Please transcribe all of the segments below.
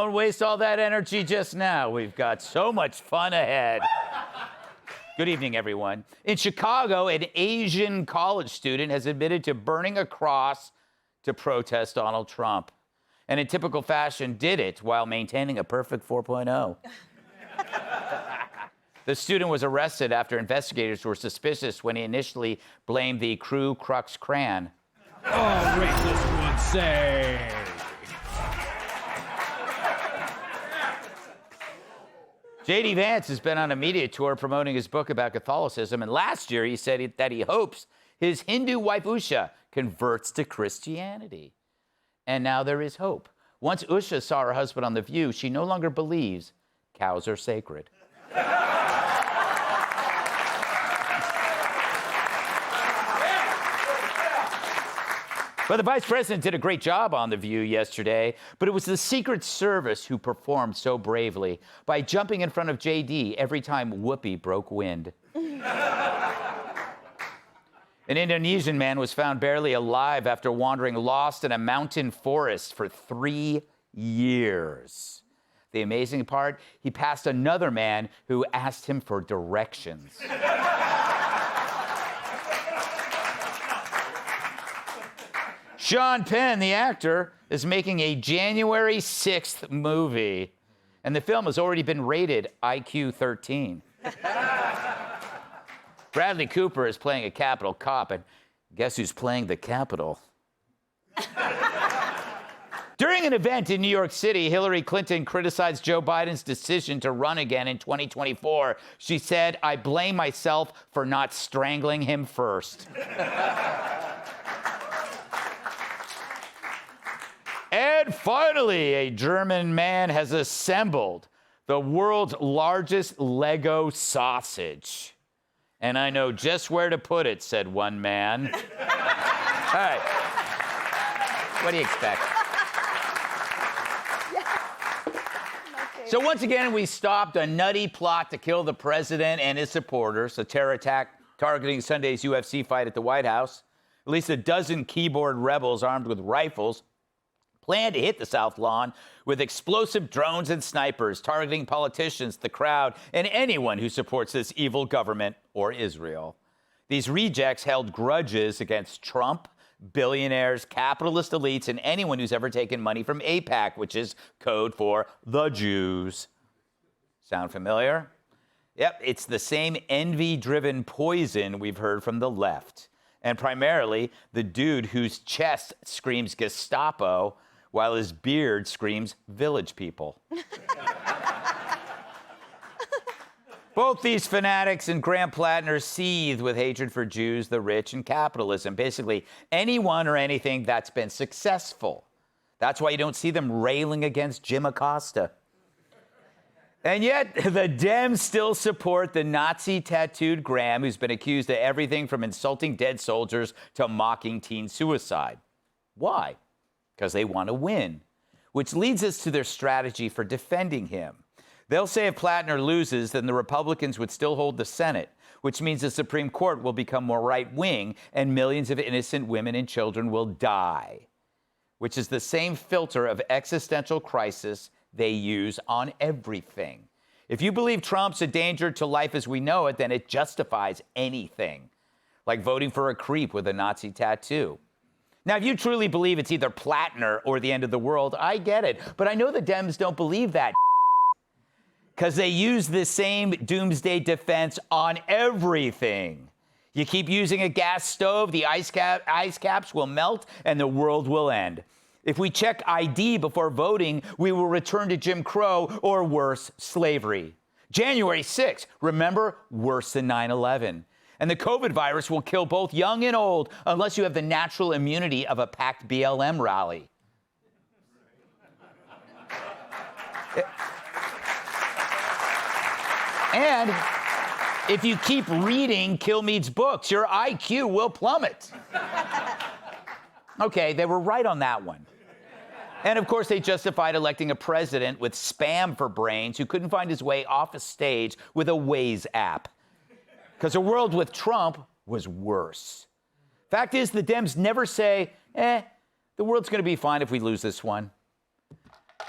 don't waste all that energy just now. We've got so much fun ahead. Good evening, everyone. In Chicago, an Asian college student has admitted to burning a cross to protest Donald Trump. And in typical fashion, did it while maintaining a perfect 4.0. The student was arrested after investigators were suspicious when he initially blamed the Ku Klux Klan. Oh, racist would say. J.D. Vance has been on a media tour promoting his book about Catholicism, and last year he said that he hopes his Hindu wife Usha converts to Christianity. And now there is hope. Once Usha saw her husband on The View, she no longer believes cows are sacred. But the vice president did a great job on The View yesterday, but it was the Secret Service who performed so bravely by jumping in front of JD every time Whoopi broke wind. An Indonesian man was found barely alive after wandering lost in a mountain forest for 3 years. The amazing part, he passed another man who asked him for directions. Sean Penn, the actor, is making a January 6th movie, and the film has already been rated IQ 13. Bradley Cooper is playing a Capitol cop, and guess who's playing the Capitol? During an event in New York City, Hillary Clinton criticized Joe Biden's decision to run again in 2024. She said, "I blame myself for not strangling him first." And finally, a German man has assembled the world's largest Lego sausage. And I know just where to put it, said one man. All right. What do you expect? So once again, we stopped a nutty plot to kill the president and his supporters, a terror attack targeting Sunday's UFC fight at the White House. At least a dozen keyboard rebels armed with rifles planned to hit the South Lawn with explosive drones and snipers, targeting politicians, the crowd, and anyone who supports this evil government or Israel. These rejects held grudges against Trump, billionaires, capitalist elites, and anyone who's ever taken money from AIPAC, which is code for the Jews. Sound familiar? Yep, it's the same envy-driven poison we've heard from the left. And primarily, the dude whose chest screams Gestapo, while his beard screams Village People. Both these fanatics and Graham Plattner seethe with hatred for Jews, the rich, and capitalism. Basically, anyone or anything that's been successful. That's why you don't see them railing against Jim Acosta. And yet, the Dems still support the Nazi-tattooed Graham, who's been accused of everything from insulting dead soldiers to mocking teen suicide. Why? Because they want to win, which leads us to their strategy for defending him. They'll say if Plattner loses, then the Republicans would still hold the Senate, which means the Supreme Court will become more right-wing and millions of innocent women and children will die, which is the same filter of existential crisis they use on everything. If you believe Trump's a danger to life as we know it, then it justifies anything, like voting for a creep with a Nazi tattoo. Now, if you truly believe it's either Plattner or the end of the world, I get it. But I know the Dems don't believe that because they use the same doomsday defense on everything. You keep using a gas stove, the ice caps will melt and the world will end. If we check ID before voting, we will return to Jim Crow or worse, slavery. January 6th, remember, worse than 9/11. And the COVID virus will kill both young and old unless you have the natural immunity of a packed BLM rally. And if you keep reading Kilmeade's books, your IQ will plummet. Okay, they were right on that one. And of course, they justified electing a president with spam for brains who couldn't find his way off a stage with a Waze app. Because a world with Trump was worse. Fact is, the Dems never say, the world's going to be fine if we lose this one.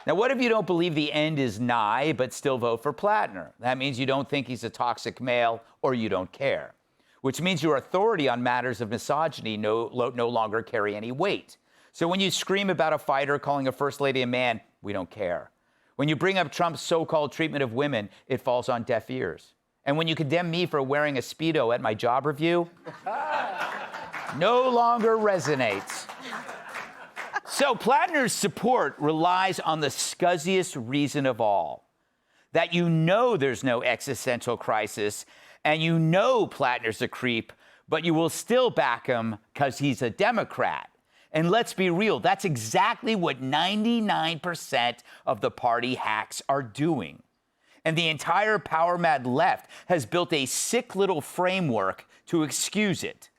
Now, what if you don't believe the end is nigh, but still vote for Plattner? That means you don't think he's a toxic male, or you don't care, which means your authority on matters of misogyny no longer carry any weight. So when you scream about a fighter calling a first lady a man, we don't care. When you bring up Trump's so-called treatment of women, it falls on deaf ears. And when you condemn me for wearing a Speedo at my job review, no longer resonates. So Plattner's support relies on the scuzziest reason of all, that you know there's no existential crisis, and you know Plattner's a creep, but you will still back him because he's a Democrat. And let's be real, that's exactly what 99% of the party hacks are doing. And the entire power-mad left has built a sick little framework to excuse it.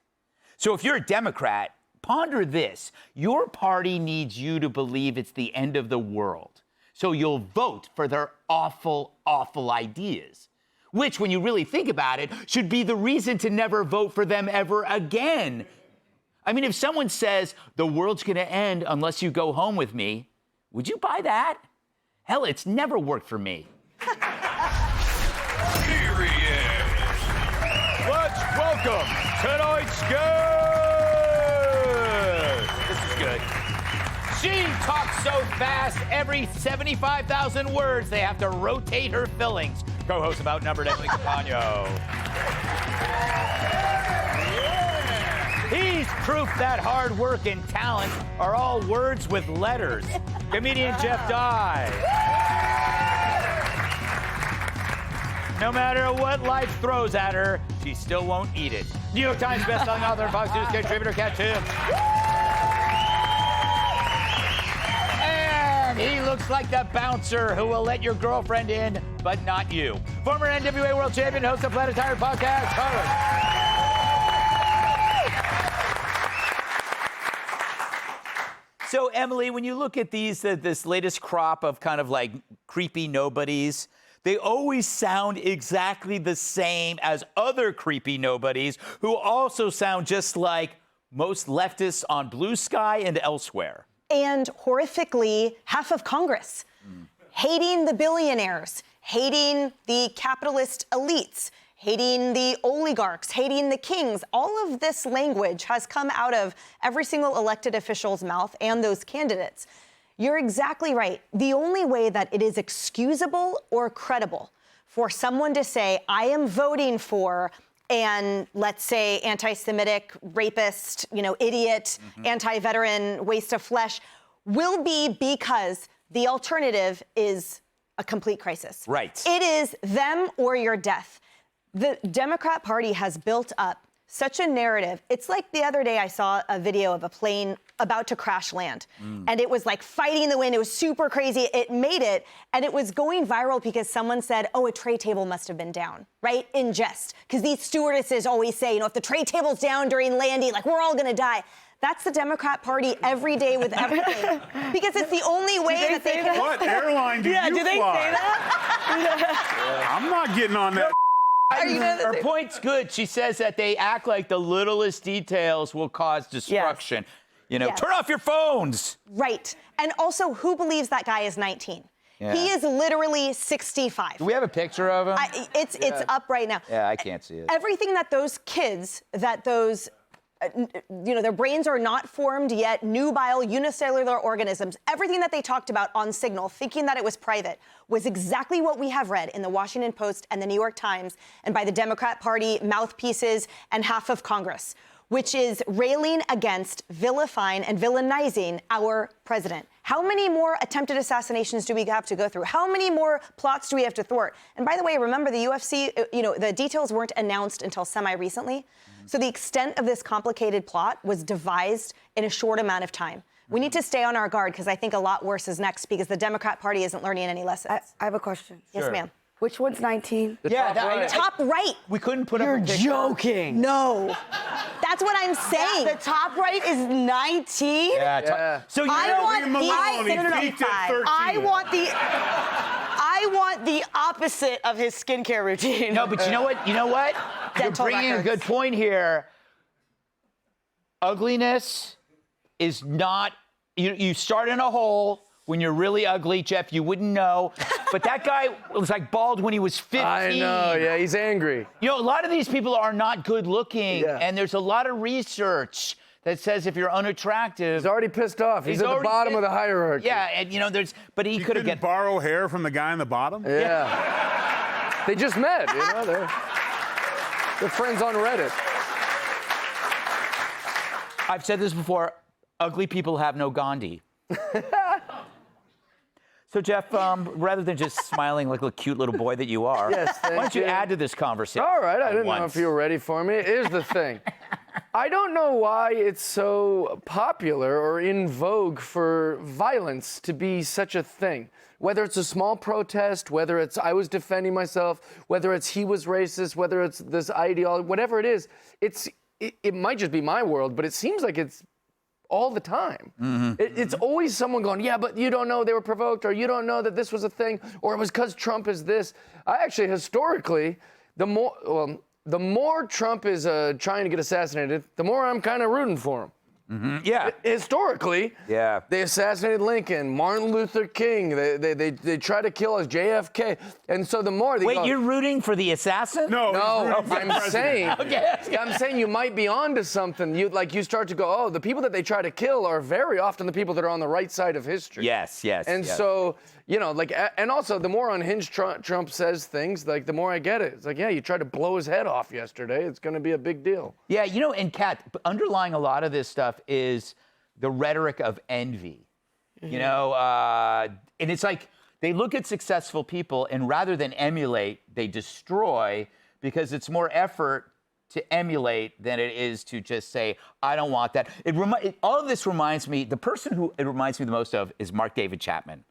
So if you're a Democrat, ponder this. Your party needs you to believe it's the end of the world. So you'll vote for their awful, awful ideas, which, when you really think about it, should be the reason to never vote for them ever again. I mean, if someone says, the world's going to end unless you go home with me, would you buy that? Hell, it's never worked for me. Here he is. Let's welcome tonight's guest. This is good. She talks so fast, every 75,000 words, they have to rotate her fillings. Co-host of Outnumbered, Emily Capano. He's proof that hard work and talent are all words with letters. Comedian Jeff Dye. No matter what life throws at her, she still won't eat it. New York Times bestselling author and Fox News contributor Cat Tim. And he looks like the bouncer who will let your girlfriend in, but not you. Former NWA World Champion, host of Planet Tired Podcast, Carlos. So, Emily, when you look at this latest crop of kind of like creepy nobodies, they always sound exactly the same as other creepy nobodies who also sound just like most leftists on Blue Sky and elsewhere. And horrifically, half of Congress. Hating the billionaires, hating the capitalist elites, hating the oligarchs, hating the kings. All of this language has come out of every single elected official's mouth and those candidates. You're exactly right. The only way that it is excusable or credible for someone to say, I am voting for an, let's say, anti-Semitic, rapist, idiot, anti-veteran, waste of flesh, will be because the alternative is a complete crisis. Right. It is them or your death. The Democrat Party has built up such a narrative. It's like the other day I saw a video of a plane about to crash land. And it was like fighting the wind. It was super crazy. It made it. And it was going viral because someone said, oh, a tray table must have been down, right? In jest. Because these stewardesses always say, if the tray table's down during landing, like, we're all going to die. That's the Democrat Party every day with everything. Because it's the only way that they can... What airline do you fly? do they say that? I'm not getting on that. Her point's good. She says that they act like the littlest details will cause destruction. Yes. Turn off your phones. Right. And also, who believes that guy is 19? Yeah. He is literally 65. Do we have a picture of him? It's up right now. Yeah, I can't see it. Everything that those kids, their brains are not formed yet, nubile, unicellular organisms, everything that they talked about on Signal, thinking that it was private, was exactly what we have read in the Washington Post and the New York Times and by the Democrat Party mouthpieces and half of Congress, which is railing against, vilifying, and villainizing our president. How many more attempted assassinations do we have to go through? How many more plots do we have to thwart? And by the way, remember the UFC, the details weren't announced until semi-recently. So the extent of this complicated plot was devised in a short amount of time. We need to stay on our guard because I think a lot worse is next because the Democrat Party isn't learning any lessons. I have a question. Yes, ma'am. Which one's 19? Top right. We couldn't put You're up a picture. joking. No. That's what I'm saying. The top right is 19? Yeah. So you I know, want Maloney peaked at 13. I want the opposite of his skincare routine. No, but you know what? You're Dental bringing a records. good point here. Ugliness is not. You start in a hole when you're really ugly, Jeff, you wouldn't know. But that guy was like bald when he was 15. I know, yeah, he's angry. You know, a lot of these people are not good looking, Yeah. and there's a lot of research that says if you're unattractive, He's already pissed off. He's at the already bottom pissed- of the hierarchy. Yeah, and you know, but he could have Couldn't borrow hair from the guy in the bottom? Yeah. They just met, you know. They're friends on Reddit. I've said this before, ugly people have no Gandhi. So, Jeff, rather than just smiling like a cute little boy that you are, Yes, why thank don't you you. add to this conversation? All right, I didn't know once? if you were ready for me. Here's the thing. I don't know why it's so popular or in vogue for violence to be such a thing. Whether it's a small protest, whether it's I was defending myself, whether it's he was racist, whether it's this ideology, whatever it is, it might just be my world, but it seems like it's all the time. It's always someone going, yeah, but you don't know they were provoked, or you don't know that this was a thing, or it was because Trump is this. I actually, historically, the more Trump is trying to get assassinated, the more I'm kind of rooting for him. Yeah. Historically, Yeah. they assassinated Lincoln, Martin Luther King. They tried to kill us, JFK, and so the more they Wait, go, you're rooting for the assassin? No, no, he's rooting for the I'm saying, president. I'm saying you might be onto something. You start to go, oh, the people that they try to kill are very often the people that are on the right side of history. Yes, yes. And yes. so, you know, like, and also the more unhinged Trump says things, like the more I get it. It's like, yeah, you tried to blow his head off yesterday. It's going to be a big deal. Yeah, you know, and Kat, underlying a lot of this stuff is the rhetoric of envy. You know, and it's like they look at successful people and rather than emulate, they destroy because it's more effort to emulate than it is to just say, I don't want that. All of this reminds me, the person who it reminds me the most of is Mark David Chapman.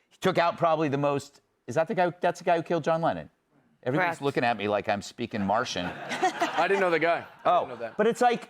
He took out probably the most, that's the guy who killed John Lennon. Everybody's Correct. looking at me like I'm speaking Martian. I didn't know the guy. I didn't know that. But it's like,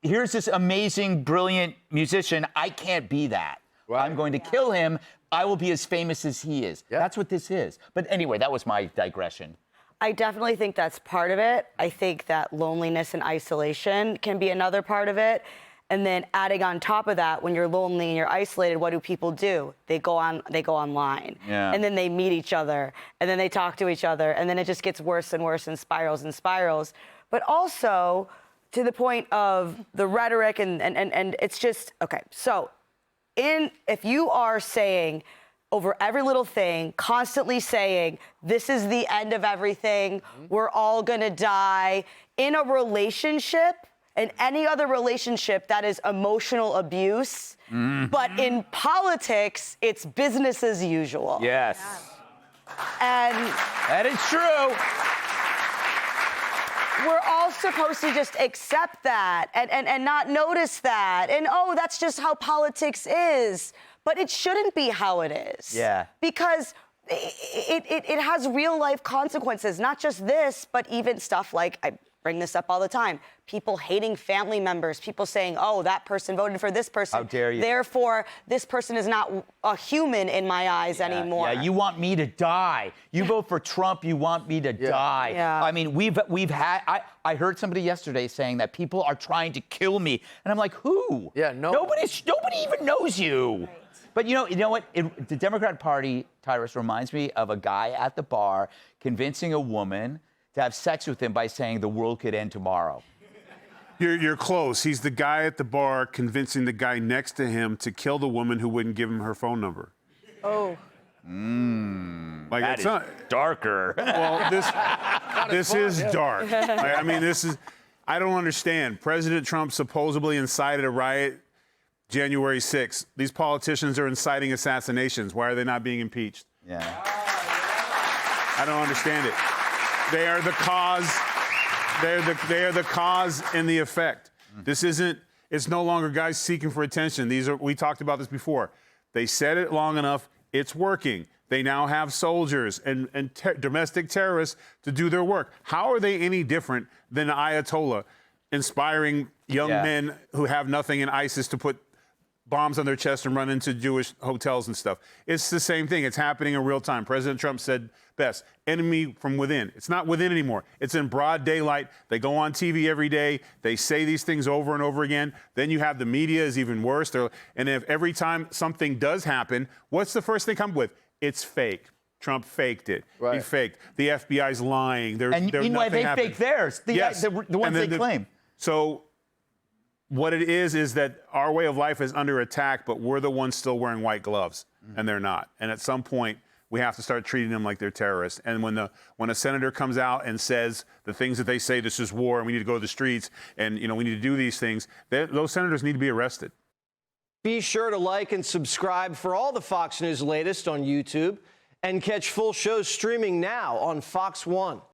here's this amazing, brilliant musician. I can't be that. Right. I'm going to kill him. I will be as famous as he is. Yeah. That's what this is. But anyway, that was my digression. I definitely think that's part of it. I think that loneliness and isolation can be another part of it. And then adding on top of that, when you're lonely and you're isolated, what do? They go online. Yeah. And then they meet each other. And then they talk to each other. And then it just gets worse and worse and spirals. But also, to the point of the rhetoric and it's just, okay, so if you are saying over every little thing, constantly saying, this is the end of everything, we're all gonna die, in a relationship, and any other relationship, that is emotional abuse, but in politics, it's business as usual. Yes. And That is true. we're all supposed to just accept that and not notice that. And, oh, that's just how politics is. But it shouldn't be how it is. Yeah. Because it has real life consequences, not just this, but even stuff like, I bring this up all the time, people hating family members, people saying, oh, that person voted for this person. How dare you. Therefore, this person is not a human in my eyes anymore. Yeah, you want me to die. You vote for Trump, you want me to die. Yeah. I mean, I heard somebody yesterday saying that people are trying to kill me. And I'm like, who? Yeah, no. Nobody even knows you. But you know what? The Democrat Party, Tyrus, reminds me of a guy at the bar convincing a woman to have sex with him by saying the world could end tomorrow. You're close. He's the guy at the bar convincing the guy next to him to kill the woman who wouldn't give him her phone number. Oh. Like That it's is not. darker. Well, this is dark. I mean, I don't understand. President Trump supposedly incited a riot January 6th. These politicians are inciting assassinations. Why are they not being impeached? Yeah. I don't understand it. They are the cause. They are the cause and the effect. It's no longer guys seeking for attention. We talked about this before. They said it long enough. It's working. They now have soldiers and domestic terrorists to do their work. How are they any different than Ayatollah inspiring young men who have nothing in ISIS to put bombs on their chest and run into Jewish hotels and stuff. It's the same thing. It's happening in real time. President Trump said best, enemy from within. It's not within anymore. It's in broad daylight. They go on TV every day. They say these things over and over again. Then you have the media is even worse. And if every time something does happen, what's the first thing come up with? It's fake. Trump faked it. Right. He faked. The FBI's lying. And meanwhile, they happened. fake theirs. The ones they claim. So what it is that our way of life is under attack, but we're the ones still wearing white gloves, and they're not. And at some point, we have to start treating them like they're terrorists. And when a senator comes out and says the things that they say, this is war, and we need to go to the streets, and we need to do these things, those senators need to be arrested. Be sure to like and subscribe for all the Fox News latest on YouTube, and catch full shows streaming now on Fox One.